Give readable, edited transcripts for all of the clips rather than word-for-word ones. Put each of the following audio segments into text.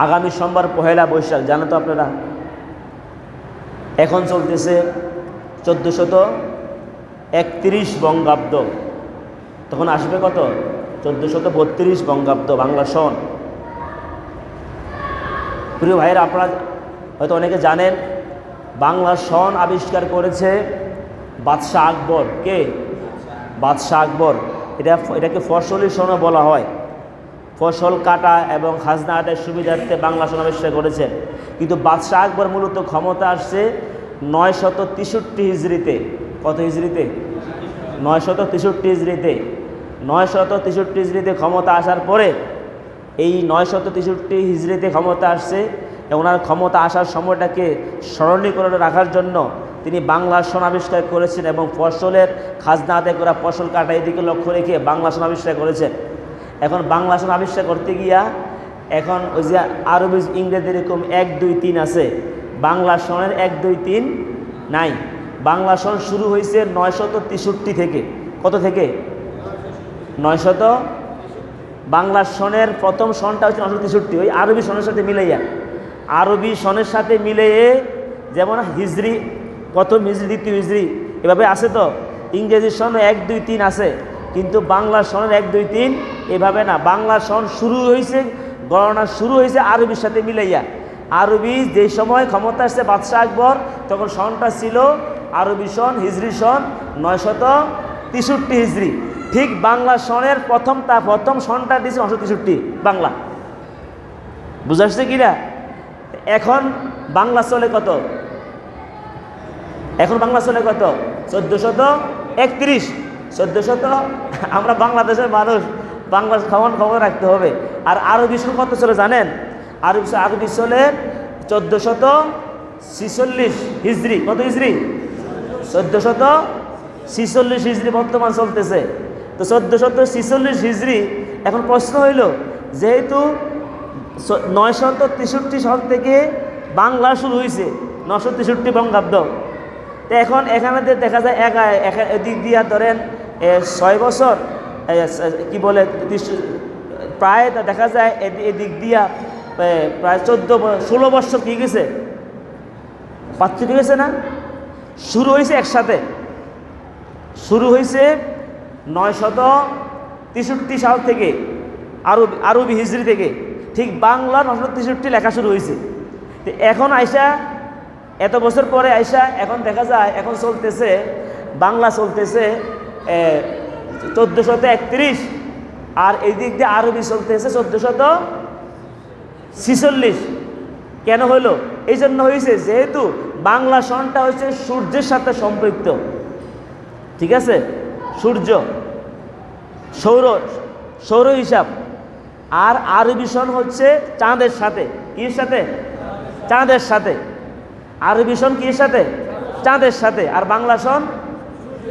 আগামী সোমবার পহেলা বৈশাখ, জানো তো আপনারা। এখন চলতেছে 1431 বঙ্গাব্দ, তখন আসবে কত? 1432 বঙ্গাব্দ বাংলা সন। প্রিয় ভাইয়েরা, আপনারা হয়তো অনেকে জানেন বাংলা সন আবিষ্কার করেছে বাদশাহ আকবর। কে? বাদশাহ আকবর। এটাকে ফসলি সনও বলা হয়। ফসল কাটা এবং খাজনা আদায়ের সুবিধার্থে বাংলা সন আবিষ্কার করেছেন। কিন্তু বাদশাহ আকবর মূলত ক্ষমতা আসছে 963 হিজরিতে। কত হিজরিতে? 963 হিজরিতে। 963 হিজরিতে ক্ষমতা আসার পরে, এই 963 হিজরিতে ক্ষমতা আসছে, ওনার ক্ষমতা আসার সময়টাকে স্মরণীকরণে রাখার জন্য তিনি বাংলা সন আবিষ্কার করেছেন এবং ফসলের খাজনা আদায় করা, ফসল কাটা এদিকে লক্ষ্য রেখে বাংলা সন আবিষ্কার করেছেন। এখন বাংলা সন আবিষ্কার করতে গিয়া এখন ওই যে আরবি ইংরেজি এরকম 1 2 3 আছে, বাংলা সনের 1 2 3 নাই। বাংলা সন শুরু হয়েছে 963 থেকে। কত থেকে? 900। বাংলা সনের প্রথম সনটা হচ্ছে 963, ওই আরবি সনের সাথে মিলাইয়া, আরবি সনের সাথে মিলিয়ে, যেমন হিজরি প্রথম হিজরি, দ্বিতীয় হিজরি এভাবে আছে। তো ইংরেজি সন 1 2 3 আছে, কিন্তু বাংলা সনের 1 2 3 এভাবে না। বাংলা সন শুরু হয়েছে, গণনা শুরু হয়েছে আরবির সাথে মিলাইয়া। আরবি যে সময় ক্ষমতা আসছে বাদশাহ আকবর, তখন সনটা ছিল আরবি সন, হিজরি সন 963 হিজরি। ঠিক বাংলা সনের প্রথম সনটা দিয়েছে 963 বাংলা। বুঝা আসছে কিনা? এখন বাংলা চলে কত? এখন বাংলা চলে কত? 1431। 1400। আমরা বাংলাদেশের মানুষ, বাংলা খবর রাখতে হবে। আর আরবি সন কত চলে জানেন? আরবি চলে 1446 হিজরি। কত হিজরি? 1446 হিজরি বর্তমান চলতেছে। তো 1446 হিজরি। এখন প্রশ্ন হইল, যেহেতু 963 সাল থেকে বাংলা শুরু হয়েছে, 963 বঙ্গাব্দ, তো এখন এখানে দেখা যায় এদিক দিয়া ধরেন 6 বছর, কি বলে, প্রায় দেখা যায় এদিক দিয়া প্রায় 16 বছর কি গেছে, পার্থক্য গেছে না? শুরু হয়েছে একসাথে, শুরু হয়েছে 963 সাল থেকে, আরবি হিজরি থেকে। ঠিক বাংলা 963 লেখা শুরু হয়েছে। তো এখন আইসা, এত বছর পরে আইসা এখন দেখা যায় এখন চলতেছে, বাংলা চলতেছে 1431, আর এই দিক দিয়ে আরবি চলতেছে 1446। কেন হলো? এই জন্য হয়েছে, যেহেতু বাংলা সনটা হচ্ছে সূর্যের সাথে সম্পৃক্ত। ঠিক আছে? সূর্য, সৌর হিসাব। আর আরবি সন হচ্ছে চাঁদের সাথে। কির সাথে? চাঁদের সাথে। আরবি সন কির সাথে? চাঁদের সাথে। আর বাংলা সন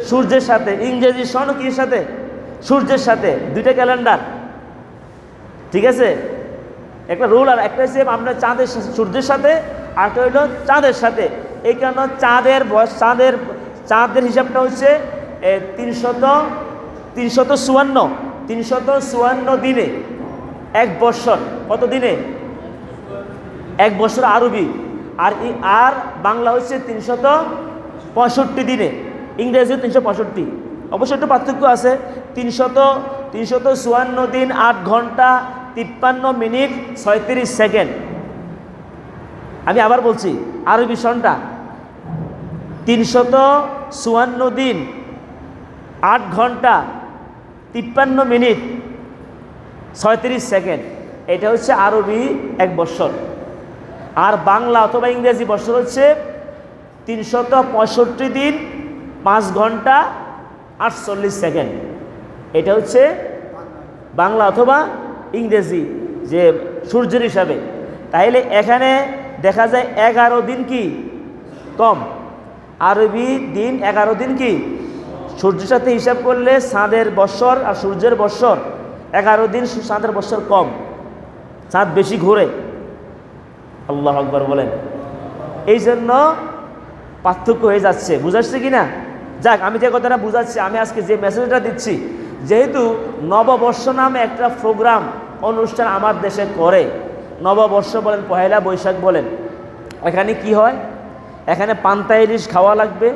সূর্যের সাথে। ইংরেজি সনও কির সাথে? সূর্যের সাথে। দুইটা ক্যালেন্ডার। ঠিক আছে? একটা রুল, আর একটা হচ্ছে আমরা সূর্যের সাথে, আর একটা হইল চাঁদের সাথে। এই কারণে চাঁদের হিসাবটা হচ্ছে 354 দিনে 1 বৎসর। কত দিনে? 1 বৎসর আরবি। আর বাংলা হচ্ছে 365 দিনে, ইংরেজি 365। অবশ্যই একটু পার্থক্য আছে। 354 দিন 8 ঘন্টা 53 মিনিট 36 সেকেন্ড। আমি আবার বলছি, আরবি সনটা 354 দিন 8 ঘন্টা 53 মিনিট 36 সেকেন্ড। এটা হচ্ছে আরবি 1 বৎসর। আর বাংলা অথবা ইংরেজি বৎসর হচ্ছে 365 দিন 5 ঘন্টা 48 সেকেন্ড। এটা হচ্ছে বাংলা অথবা ইংরেজি যে সূর্যের হিসাবে। তাইলে এখানে দেখা যায় 11 দিন কি কম, আরবি দিন 11 দিন কি সূর্যের সাথে হিসাব করলে চাঁদের বৎসর আর সূর্যের বৎসর 11 দিন চাঁদের বৎসর কম, চাঁদ বেশি ঘুরে। আল্লাহু আকবার বলেন। এই জন্য পার্থক্য হয়ে যাচ্ছে। বুঝাচ্ছে কি না? যাক, আমি যে কথাটা বুঝাচ্ছি, আমি আজকে যে মেসেজটা দিচ্ছি, যেহেতু নববর্ষ নামে একটা প্রোগ্রাম অনুষ্ঠান আমার দেশে করে, নববর্ষ বলেন, পহেলা বৈশাখ বলেন, এখানে কি হয়? এখানে পান্তা ইলিশ খাওয়া লাগবে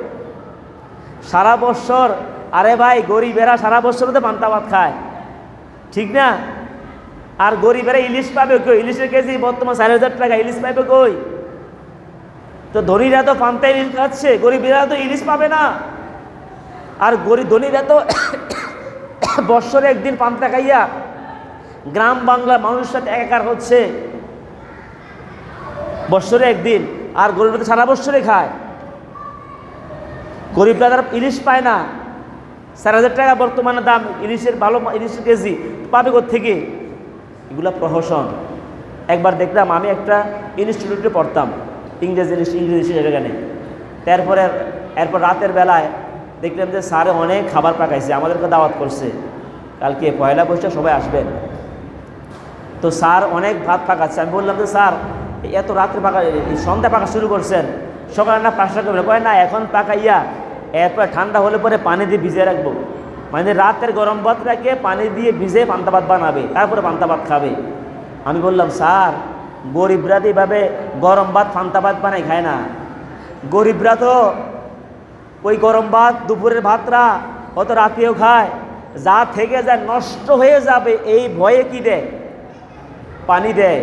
সারা বছর। আরে ভাই, গরিবেরা সারা বছর তো পান্তা ভাত খায়, ঠিক না? আর গরিবেরা ইলিশ পাবে কই? ইলিশের কেজি বর্তমান 4,000 টাকা, ইলিশ পাবে কই? তো ধনীরা তো পান্তা ইলিশ খাচ্ছে, গরিবেরা তো ইলিশ পাবে না। আর ধনীরা তো বৎসরে একদিন পান্তা খাইয়া গ্রাম বাংলার মানুষের সাথে একাকার হচ্ছে বৎসরে একদিন, আর গরিবরা তো সারা বৎসরে খায়। গরিবরা তারা ইলিশ পায় না, 4,000 টাকা বর্তমানে দাম ইলিশের, ভালো ইলিশের কেজি পাবে কোত্থেকে? এগুলা প্রহসন। একবার দেখলাম, আমি একটা ইনস্টিটিউটে পড়তাম, ইংরেজি সেখানে। এরপর রাতের বেলায় দেখলাম যে স্যারে অনেক খাবার পাকাইছে, আমাদেরকে দাওয়াত করছে, কালকে পয়লা বৈশাখ সবাই আসবেন। তো স্যার অনেক ভাত পাকাচ্ছে। আমি বললাম যে স্যার, এত রাত্রে সন্ধ্যা পাকা শুরু করছেন, সকালে না 5টা করবেন? কয় না, এখন পাকাইয়া এরপর ঠান্ডা হলে পরে পানি দিয়ে ভিজিয়ে রাখবো, মানে রাতের গরম ভাত রেখে পানি দিয়ে ভিজে পান্তা ভাত বানাবে, তারপরে পান্তা ভাত খাবে। আমি বললাম স্যার, গরিবরা তো এইভাবে গরম ভাত পান্তা ভাত বানাই খায় না। গরিবরা তো ওই গরম ভাত দুপুরের ভাতরা অত রাতেও খায়, যা থেকে যায় নষ্ট হয়ে যাবে এই ভয়ে কি দেয়? পানি দেয়।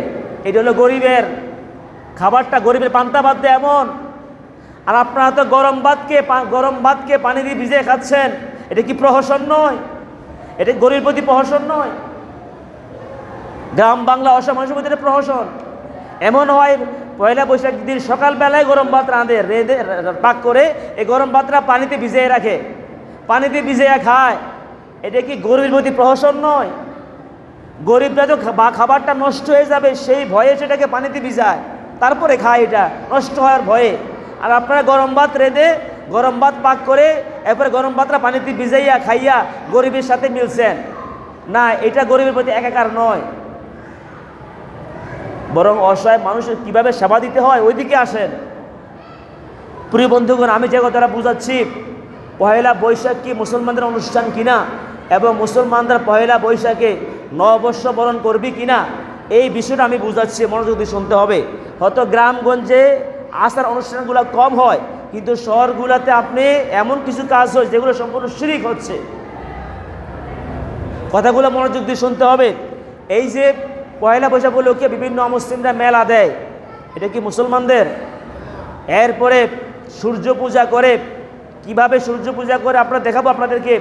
এটা হলো গরিবের খাবারটা, গরিবের পান্তা ভাত দেয় এমন। আর আপনারা তো গরম ভাতকে পানি দিয়ে ভিজে খাচ্ছেন, এটা কি প্রহসন নয়? এটা গরিবের প্রতি প্রহসন নয়? গ্রাম বাংলা অসহায় প্রতি প্রহসন। এমন হয় পয়লা বৈশাখ দিন সকালবেলায় গরম ভাত রেঁধে পাক করে এই গরম ভাতটা পানিতে ভিজিয়ে রাখে, পানিতে ভিজিয়ে খায়। এটা কি গরিবের প্রতি প্রহসন নয়? গরিবরা তো খাবারটা নষ্ট হয়ে যাবে সেই ভয়ে সেটাকে পানিতে ভিজায়, তারপরে খায় এটা নষ্ট হওয়ার ভয়ে। আর আপনারা গরম ভাত রেঁধে গরম ভাত পাক করে এরপরে গরম ভাতটা পানিতে ভিজাইয়া খাইয়া গরিবের সাথে মিলছেন না, এটা গরিবের প্রতি একাকার নয়, বরং অসহায় মানুষের কিভাবে সেবা দিতে হয় ওইদিকে আসেন। প্রিয় বন্ধুগণ, আমি যে কথাটা বুঝাচ্ছি, পহেলা বৈশাখ কি মুসলমানদের অনুষ্ঠান কিনা এবং মুসলমানদের পহেলা বৈশাখে নববর্ষ বরণ করবি কিনা, এই বিষয়টা আমি বুঝাচ্ছি, মনোযোগ দিয়ে শুনতে হবে। হয়তো গ্রামগঞ্জে আসার অনুষ্ঠানগুলো কম হয়, কিন্তু শহরগুলোতে আপনি এমন কিছু কাজ হয় যেগুলো সম্পূর্ণ শিরিক হচ্ছে। কথাগুলো মনোযোগ দিয়ে শুনতে হবে। এই যে পয়লা বৈশাখ উপলক্ষে বিভিন্ন অমুসলিমরা মেলা দেয়, এটা কি মুসলমানদের? এরপরে সূর্য পূজা করে, কিভাবে সূর্য পূজা করে আপনারা দেখাবো আপনাদেরকে।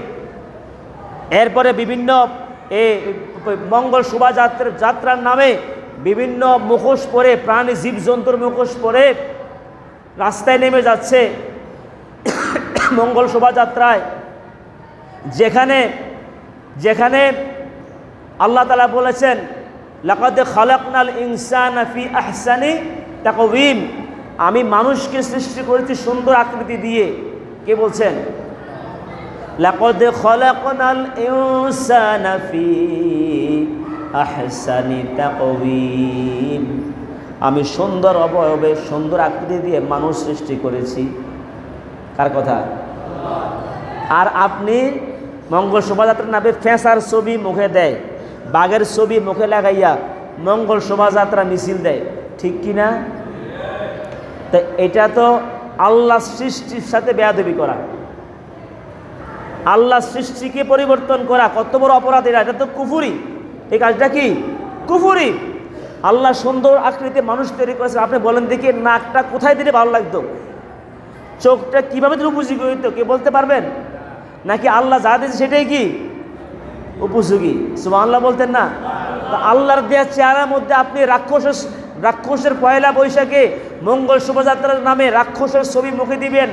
এরপরে বিভিন্ন মঙ্গল শোভাযাত্রার নামে বিভিন্ন মুখোশ পরে, প্রাণী জীবজন্তুর মুখোশ পরে রাস্তায় নেমে যাচ্ছে মঙ্গল শোভাযাত্রায়, যেখানে আল্লাহ তাআলা বলেছেন লাকাদ খালাকনাল ইনসানা ফি আহসানি তাকওয়িম, আমি মানুষকে সৃষ্টি করেছি সুন্দর আকৃতি দিয়ে। কে বলছেন? লাকাদ খালাকনাল ইনসানা ফি আহসানি তাকওয়িম, আমি সুন্দর অবয়বে সুন্দর আকৃতি দিয়ে মানুষ সৃষ্টি করেছি। কার কথা? আর আপনি মঙ্গল শোভাযাত্রার নামে ফেঁসার ছবি মুখে দেয়, বাঘের ছবি মুখে লাগাইয়া মঙ্গল শোভাযাত্রা মিছিল দেয়, ঠিক কিনা? তো এটা তো আল্লাহ সৃষ্টির সাথে বেয়াদবি করা, আল্লাহ সৃষ্টিকে পরিবর্তন করা কত বড় অপরাধ! এটা তো কুফুরি। এই কাজটা কি কুফুরি? আল্লাহ সুন্দর আকৃতিতে মানুষ তৈরি করেছে, আপনি বলেন দেখি নাকটা কোথায় দিলে ভালো লাগতো, চোখটা কিভাবে দিলে উপযোগী হইতো, কে বলতে পারবেন? নাকি আল্লাহ যা দিয়েছে সেটাই কি উপযোগী? সুবহানাল্লাহ বলতেন না? আল্লাহর দেয়া চেহারার মধ্যে আপনি রাক্ষসের পয়লা বৈশাখে মঙ্গল শোভাযাত্রার নামে রাক্ষসের ছবি মুখে দিবেন,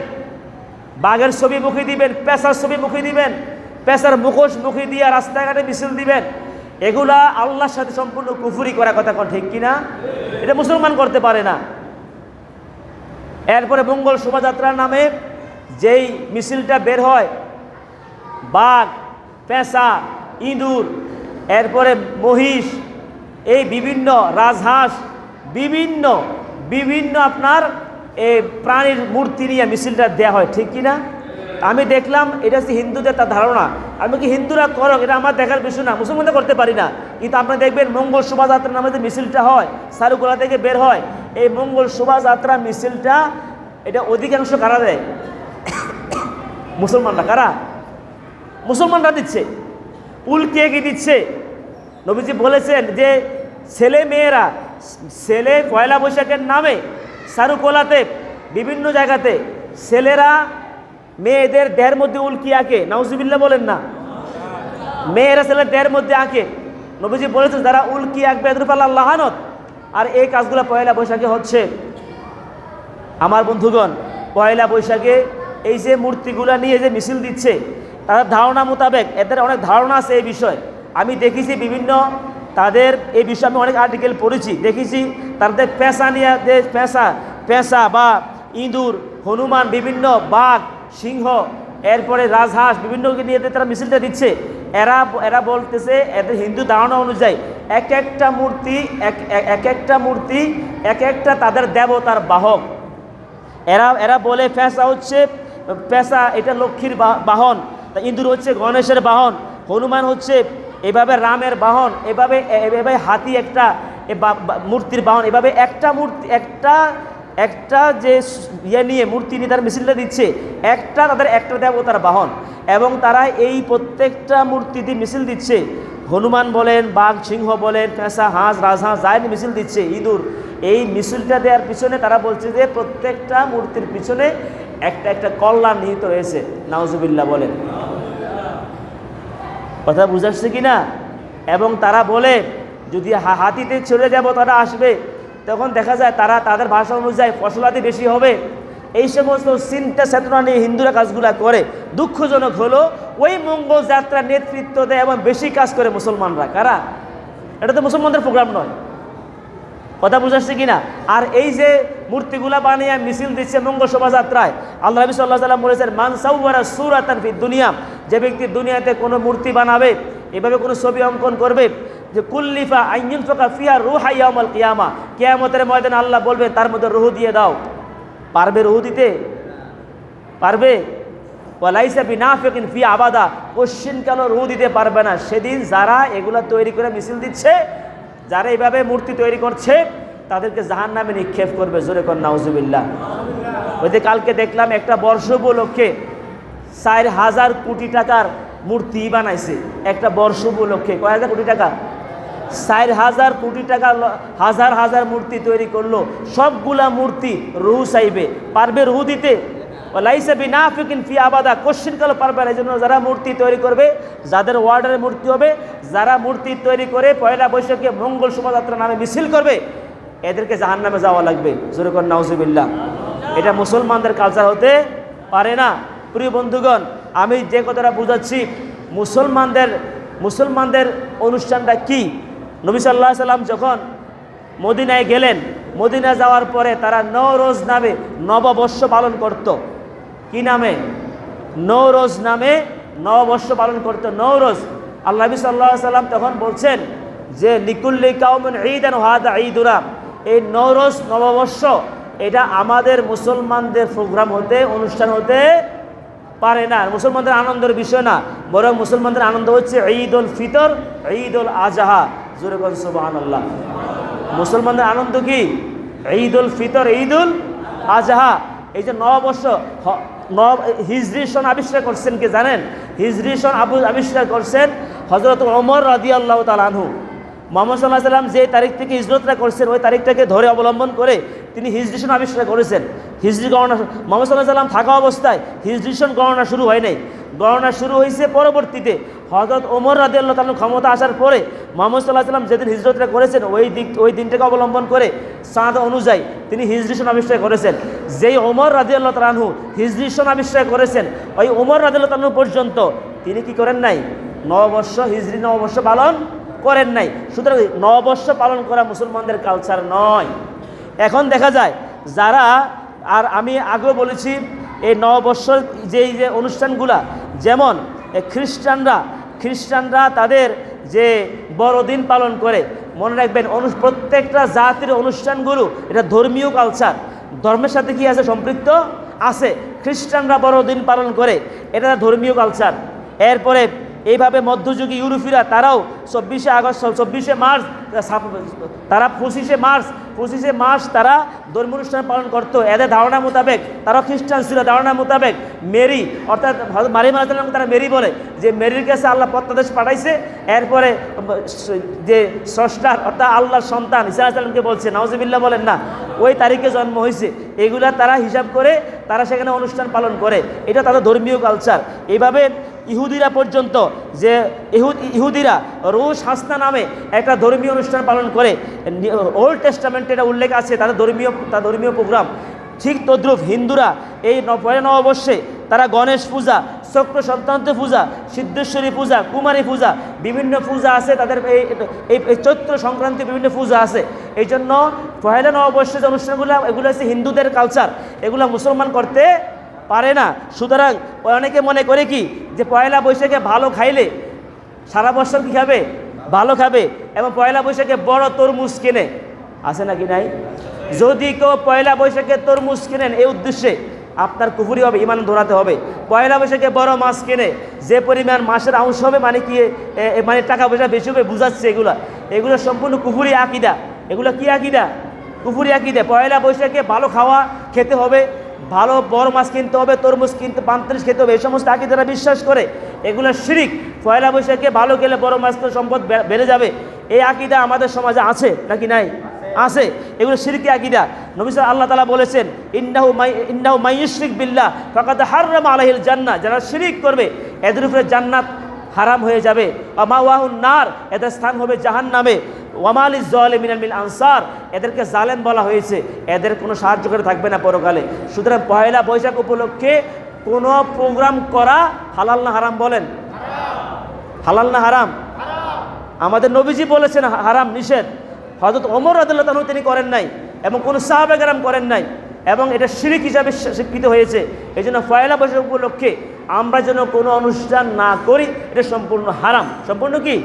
বাঘের ছবি মুখে দিবেন, পেশার ছবি মুখে দিবেন, পেশার মুখোশ মুখে দিয়ে রাস্তাঘাটে মিছিল দিবেন, এগুলা আল্লাহর সাথে সম্পূর্ণ কুফরি করা কথা, ঠিক কিনা? এটা মুসলমান করতে পারে না। এরপরে মঙ্গল শোভাযাত্রার নামে যেই মিছিলটা বের হয়, বাঘ, পেঁচা, ইঁদুর, এরপরে মহিষ, এই বিভিন্ন রাজহাঁস, বিভিন্ন আপনার এই প্রাণীর মূর্তি নিয়ে মিছিলটা দেওয়া হয়, ঠিক কিনা? আমি দেখলাম এটা হচ্ছে হিন্দুদের তার ধারণা। আমি কি হিন্দুরা করো, এটা আমার দেখার বিষয় না, মুসলমানরা করতে পারি না। কিন্তু আপনারা দেখবেন মঙ্গল শোভাযাত্রা নামে যে মিছিলটা হয়, সারুগোলা থেকে বের হয়, এই মঙ্গল শোভাযাত্রা মিছিলটা এটা অধিকাংশ কারা দেয়? মুসলমানরা। কারা? মুসলমানরা দিচ্ছে। উল্টিয়ে কি দিচ্ছে? নবীজি বলেছেন যে ছেলে মেয়েরা ছেলে পয়লা বৈশাখের নামে সারুকোলাতে বিভিন্ন জায়গাতে ছেলেরা মেয়েদের দেহের মধ্যে উল্কি আঁকে। নাউজুবিল্লাহ বলেন না। মেয়েরা ছেলের দেহের মধ্যে আঁকে। নবীজি বলেছেন যারা উল্কি আঁকবে এদরুফাল্লাহ লাহানত। আর এই কাজগুলো পয়লা বৈশাখে হচ্ছে। আমার বন্ধুগণ, পয়লা বৈশাখে এই যে মূর্তিগুলো নিয়ে যে মিছিল দিচ্ছে, তাদের ধারণা মোতাবেক, এদের অনেক ধারণা আছে এই বিষয়। আমি দেখেছি বিভিন্ন তাদের এই বিষয়ে আমি অনেক আর্টিকেল পড়েছি, দেখেছি তাদের পেশা নিয়ে যে পেশা বা ইঁদুর, হনুমান, বিভিন্ন বাঘ, সিংহ, এরপরে রাজহাঁস বিভিন্নকে নিয়ে তারা মিছিলটা দিচ্ছে। এরা বলতেছে এদের হিন্দু ধারণা অনুযায়ী এক একটা মূর্তি এক একটা তাদের দেবতার বাহক। এরা বলে পেশা এটা লক্ষ্মীর বাহন, ইঁদুর হচ্ছে গণেশের বাহন, হনুমান হচ্ছে এভাবে রামের বাহন, এভাবে হাতি একটা মূর্তির বাহন, এভাবে একটা যে নিয়ে মূর্তি নিয়ে তারা মিছিলটা দিচ্ছে, তাদের একটা দেবতার বাহন। এবং তারা এই প্রত্যেকটা মূর্তি দিয়ে মিছিল দিচ্ছে। হনুমান বলেন, বাঘ, সিংহ বলেন, পেঁচা, হাঁস, রাজহাঁস যাই মিছিল দিচ্ছে, ইঁদুর। এই মিছিলটা দেওয়ার পিছনে তারা বলছে যে প্রত্যেকটা মূর্তির পিছনে একটা কল্যাণ নিহিত রয়েছে। নাউজুবিল্লাহ বলেন। কথা বুঝাচ্ছে কি না? এবং তারা বলে যদি হাতিতে চলে যাব তারা আসবে, তখন দেখা যায় তারা তাদের ভাষা অনুযায়ী ফসলাদি বেশি হবে। এই সমস্ত চিন্তা চেতনা নিয়ে হিন্দুরা কাজগুলা করে। দুঃখজনক হলো ওই মঙ্গল যাত্রার নেতৃত্ব দেয় এবং বেশি কাজ করে মুসলমানরা। কারা? এটা তো মুসলমানদের প্রোগ্রাম নয়। কথা বুঝাচ্ছে কিনা? আর এই যে মূর্তিগুলা বানিয়ে মিছিল দিচ্ছে মঙ্গল শোভাযাত্রায়, আল্লাহ নবী সাল্লাল্লাহু আলাইহি ওয়াসাল্লাম বলেছেন মান সাওয়ারা সূরাতান ফিদ দুনিয়া, যে ব্যক্তি দুনিয়াতে কোনো মূর্তি বানাবে, এভাবে কোনো ছবি অঙ্কন করবে, যে কুল্লিফা আইয়ুনফাকা ফিহা রূহা ইয়াউমাল কিয়ামা, কিয়ামতের ময়দানে আল্লাহ বলবে তার মধ্যে রূহ দিয়ে দাও। পারবে রূহ দিতে? পারবে? ওয়ালাইসা বিনাফিকিন ফি আবাদা, কোশ্চিনকালও রূহ দিতে পারবে না। সেদিন যারা এগুলা তৈরি করে মিছিল দিচ্ছে, যারা এইভাবে মূর্তি তৈরি করছে, তাদেরকে জাহান্নামে নিক্ষেপ করবে। জোরে কর নাউজুবিল্লাহ। ওই যে কালকে দেখলাম একটা বর্ষ উপলক্ষে 4,000 কোটি টাকার মূর্তি বানাইছে। একটা বর্ষ উপলক্ষে কয় হাজার কোটি টাকা? 4,000 কোটি টাকা হাজার হাজার মূর্তি তৈরি করলো। সবগুলা মূর্তি রূহ চাইবে। পারবে রূহ দিতে? লাইসা বিনাফিকিন ফি আবাদা, কোশ্চিন কালো পারবে না। এই জন্য যারা মূর্তি তৈরি করবে, যাদের ওয়ার্ডের মূর্তি হবে, যারা মূর্তি তৈরি করে পয়লা বৈশাখে মঙ্গল শোভাযাত্রা নামে মিছিল করবে, এদেরকে জাহান্নামে যাওয়া লাগবে। জোরে কর নাউজুবিল্লাহ। এটা মুসলমানদের কালচার হতে পারে না। প্রিয় বন্ধুগণ, আমি যে কথাটা বুঝাচ্ছি, মুসলমানদের অনুষ্ঠানটা কি? নবী সাল্লাল্লাহু আলাইহি সাল্লাম যখন মদিনায় গেলেন, মদিনা যাওয়ার পরে তারা নওরোজ নামে নববর্ষ পালন করত। কি নামে? নওরোজ নামে নববর্ষ পালন করত। নওরোজ। আল্লাহ নবী সাল্লাল্লাহু আলাইহি সাল্লাম তখন বলছেন যে লিকুল্লি কাওমিন ঈদান ওয়া হাযা ঈদুনা, এই নওরোজ নববর্ষ এটা আমাদের মুসলমানদের প্রোগ্রাম হতে, অনুষ্ঠান হতে পারে না। মুসলমানদের আনন্দের বিষয় না, বরং মুসলমানদের আনন্দ হচ্ছে ঈদ উল ফিতর, ঈদ উল আজহা। জোরে বল সুবহানাল্লাহ। মুসলমানদের আনন্দ কি? ঈদ উল ফিতর, ঈদ উল আজহা। এই যে নববর্ষ, হিজরি সন আবিষ্কার করছেন কি জানেন? হিজরি সন আবিষ্কার করছেন হযরত ওমর রাদিয়াল্লাহু তাআলা আনহু। মুহাম্মদ সাল্লাল্লাহু আলাইহি ওয়াসাল্লাম যে তারিখ থেকে হিজরতটা করছেন, ওই তারিখটাকে ধরে অবলম্বন করে তিনি হিজরি সন আবিষ্কার করেছেন। হিজরি গণনা মুহাম্মদ সাল্লাল্লাহু আলাইহি ওয়াসাল্লাম থাকা অবস্থায় হিজরি সন গণনা শুরু হয় নাই। গণনা শুরু হয়েছে পরবর্তীতে হযরত ওমর রাদিয়াল্লাহু তাআলা ক্ষমতা আসার পরে। মুহাম্মদ সাল্লাল্লাহু আলাইহি ওয়াসাল্লাম যেদিন হিজরতটা করেছেন, ওই দিনটাকে অবলম্বন করে চাঁদ অনুযায়ী তিনি হিজরি সন আবিষ্কার করেছেন। যেই ওমর রাদিয়াল্লাহু তাআলা আনহু হিজরি সন আবিষ্কার করেছেন, ওই ওমর রাদিয়াল্লাহু তাআলা পর্যন্ত তিনি কি করেন নাই? নববর্ষ, হিজরি নববর্ষ পালন করেন নাই। সুতরাং নববর্ষ পালন করা মুসলমানদের কালচার নয়। এখন দেখা যায় যারা, আর আমি আগেও বলেছি, এই নববর্ষর যে অনুষ্ঠানগুলা, যেমন খ্রিস্টানরা তাদের যে বড়দিন পালন করে, মনে রাখবেন প্রত্যেকটা জাতির অনুষ্ঠানগুলো এটা ধর্মীয় কালচার, ধর্মের সাথে কি আছে? সম্পৃক্ত আছে। খ্রিস্টানরা বড়দিন পালন করে, এটা ধর্মীয় কালচার। এরপরে এইভাবে মধ্যযুগী ইউরোপীয়রা তারাও 24শে আগস্ট 24শে মার্চ তারা 25শে মার্চ তারা ধর্ম অনুষ্ঠান পালন করতো। এদের ধারণা মোতাবেক, তারা খ্রিস্টান ছিল, ধারণা মোতাবেক মেরি অর্থাৎ মারিয়াম আলাইহিস সালামকে তারা মেরি বলে, যে মেরির কাছে আল্লাহ প্রত্যাদেশ পাঠাইছে। এরপরে যে স্রষ্টার অর্থাৎ আল্লাহর সন্তান ঈসা আলাইহিস সালামকে বলছে, নাউজুবিল্লাহ বলেন না, ওই তারিখে জন্ম হয়েছে। এগুলা তারা হিসাব করে তারা সেখানে অনুষ্ঠান পালন করে, এটা তাদের ধর্মীয় কালচার। এইভাবে ইহুদিরা পর্যন্ত, যে ইহুদিরা রোশ হাসনা নামে একটা ধর্মীয় অনুষ্ঠান পালন করে, ওল্ড টেস্টামেন্টে এটা উল্লেখ আছে তাদের ধর্মীয় প্রোগ্রাম। ঠিক তদ্রুপ হিন্দুরা এই পয়লা নববর্ষে তারা গণেশ পূজা, চক্র সন্তান্ত পূজা, সিদ্ধেশ্বরী পূজা, কুমারী পূজা, বিভিন্ন পূজা আছে তাদের। এই চৈত্র সংক্রান্তি বিভিন্ন পূজা আছে। এই জন্য পয়লা নববর্ষের যে অনুষ্ঠানগুলো, এগুলো হচ্ছে হিন্দুদের কালচার, এগুলো মুসলমান করতে পারে না। সুতরাং অনেকে মনে করে কি, যে পয়লা বৈশাখে ভালো খাইলে সারা বছর কী খাবে, ভালো খাবে, এবং পয়লা বৈশাখে বড় তরমুজ কেনে, আছে নাকি নাই? যদি কেউ পয়লা বৈশাখে তরমুজ কেনেন এই উদ্দেশ্যে, আপনার কুফুরি হবে, ইমান ধরাতে হবে। পয়লা বৈশাখে বড় মাছ কেনে, যে পরিমাণ মাছের অংশ হবে, মানে কি, মানে টাকা পয়সা বেশি হবে, বুঝাচ্ছে। এগুলো সম্পূর্ণ কুফুরি আকিদা। এগুলো কি আকিদা? কুফুরি আকিদা। পয়লা বৈশাখে ভালো খাওয়া খেতে হবে, ভালো বড় মাছ কিনতে হবে, তরমুজ কিনতে 35 খেতে হবে, এই সমস্ত আকিদারা বিশ্বাস করে। এগুলো শিরিক। পয়লা বৈশাখে ভালো খেলে বড় মাছ তো সম্পদ বেড়ে যাবে, এই আকিদা আমাদের সমাজে আছে নাকি নাই? আছে। এগুলো শিরকি আকিদা। নবী আল্লাহ তাআলা বলেছেন, ইন্নাহু মাইয়ুশরিক বিল্লাহ ফাকাদ হাররামা আলাইহিল জান্নাহ, যারা শিরিক করবে এদের উপরে জান্নাত হারাম হয়ে যাবে। ওয়া মাওয়াহুন নার, এদের স্থান হবে জাহান্নামে। ওয়া মা লিয-যালিমিনা মিন আনসার, এদেরকে জালেম বলা হয়েছে, এদের কোনো সাহায্যকারী থাকবে না পরকালে। সুতরাং পয়লা বৈশাখ উপলক্ষে কোনো প্রোগ্রাম করা হালাল না হারাম? বলেন, হালাল না হারাম? আমাদের নবীজি বলেছেন হারাম, নিষেধ। হযরত ওমর রাদিয়াল্লাহু তাআলা তিনি করেন নাই, এবং কোনো সাহাবায়ে কেরাম করেন নাই, এবং এটা শিরক হিসাবে স্বীকৃত হয়েছে। এই জন্য পয়লা বৈশাখ উপলক্ষে আমরা যেন কোনো অনুষ্ঠান না করি, এটা সম্পূর্ণ হারাম। সম্পূর্ণ কি?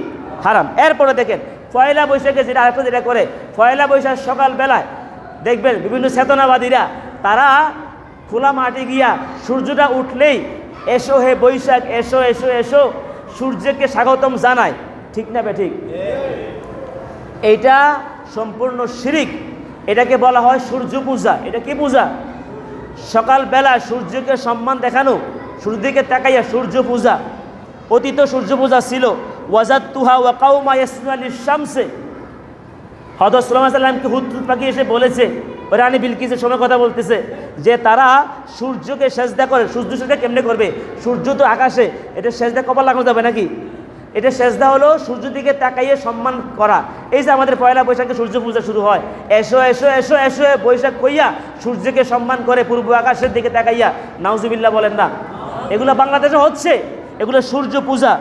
হারাম। এরপরে দেখেন পয়লা বৈশাখে যেটা করে, পয়লা বৈশাখ সকালবেলায় দেখবেন বিভিন্ন চেতনাবাদীরা তারা খোলা মাঠে গিয়া সূর্যটা উঠলেই এসো হে বৈশাখ, এসো এসো এসো, সূর্যকে স্বাগতম জানায়। ঠিক না ঠিক? এইটা সম্পূর্ণ শিরিক। এটাকে বলা হয় সূর্য পূজা। এটা কি পূজা? সকালবেলা সূর্যকে সম্মান দেখানো, সূর্যকে তাকাইয়া সূর্য পূজা। অতীত সূর্য পূজা ছিল ওয়াজাতুহা ওয়া কাউমা ইয়াসজুদুনা লিশ-শামসি। হযরত সুলাইমান আলাইহিস সালামকে হুদহুদ পাখি এসে বলেছে, রানী বিলকিসের সময় কথা বলতেছে, যে তারা সূর্যকে সেজদা করে। সূর্য সেজদা কেমনে করবে? সূর্য তো আকাশে, এটা সেজদা কপাল লাগানো যাবে নাকি? এটা সেজদা হলো সূর্য দিকে তাকাইয়ে সম্মান করা। এই যে আমাদের পয়লা বৈশাখে সূর্য পূজা শুরু হয়, এসো এসো এসো এসো বৈশাখ কইয়া সূর্যকে সম্মান করে পূর্ব আকাশের দিকে তাকাইয়া, নাউজুবিল্লাহ বলেন না? এগুলো বাংলাদেশে হচ্ছে, এগুলো সূর্য পূজা।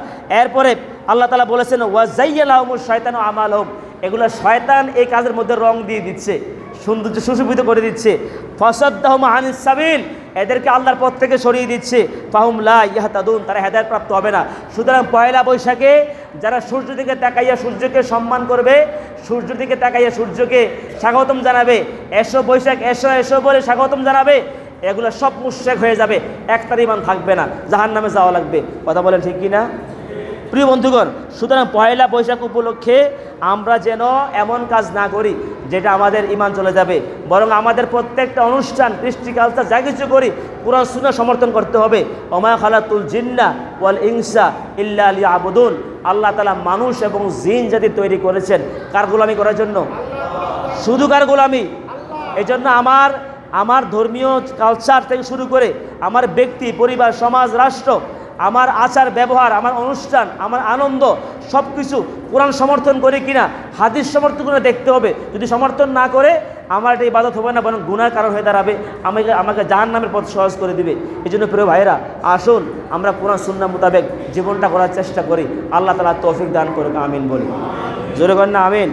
এরপরে আল্লাহ তাআলা বলেছেন ওয়াজাইয়া লাহুমুশ শায়তানু আমালহুম, এগুলো শয়তান এই কাজের মধ্যে রং দিয়ে দিচ্ছে, সৌন্দর্য সুশোভিত করে দিচ্ছে। ফাসাদ্দাহুম আনিস সাবিল, এদেরকে আল্লাহর পথ থেকে সরিয়ে দিচ্ছে। ফাহুম লা ইয়াহতাদুন, তারা হেদায়েত প্রাপ্ত হবে না। সুতরাং পয়লা বৈশাখে যারা সূর্য দিকে তাকাইয়া সূর্যকে সম্মান করবে, সূর্য দিকে তাকাইয়া সূর্যকে স্বাগতম জানাবে, এসো বৈশাখ এসো এসো বলে স্বাগতম জানাবে, এগুলো সব মুশরিক হয়ে যাবে, একটার ঈমান থাকবে না, জাহান্নামে যাওয়া লাগবে। কথা বলেন ঠিক কি না? প্রিয় বন্ধুগণ, সুতরাং পয়লা বৈশাখ উপলক্ষে আমরা যেন এমন কাজ না করি যেটা আমাদের ঈমান চলে যাবে, বরং আমাদের প্রত্যেকটা অনুষ্ঠান, কৃষ্টি কালচার যা কিছু করি কুরআন সুন্নাহ সমর্থন করতে হবে। ওমা খালাতুল জিন্না ওয়াল ইনসা ইল্লা লিয়াবুদুন, আল্লাহ তাআলা মানুষ এবং জিন জাতি তৈরি করেছেন কার গোলামি করার জন্য? শুধু কার গোলামি? এই জন্য আমার ধর্মীয় কালচার থেকে শুরু করে আমার ব্যক্তি, পরিবার, সমাজ, রাষ্ট্র, আমার আচার ব্যবহার, আমার অনুষ্ঠান, আমার আনন্দ, সব কিছু কোরআন সমর্থন করে কিনা, হাদিস সমর্থন করে দেখতে হবে। যদি সমর্থন না করে আমার এটা ইবাদত হবে না, বরং গুনার কারণ হয়ে দাঁড়াবে, আমাকে জাহান্নামের পথ সহজ করে দিবে। এই জন্য প্রিয় ভাইরা, আসুন আমরা কোরআন সুন্নাহ মোতাবেক জীবনটা করার চেষ্টা করি। আল্লাহ তাআলা তৌফিক দান করুক, আমিন বলি। জোরে কর না আমিন।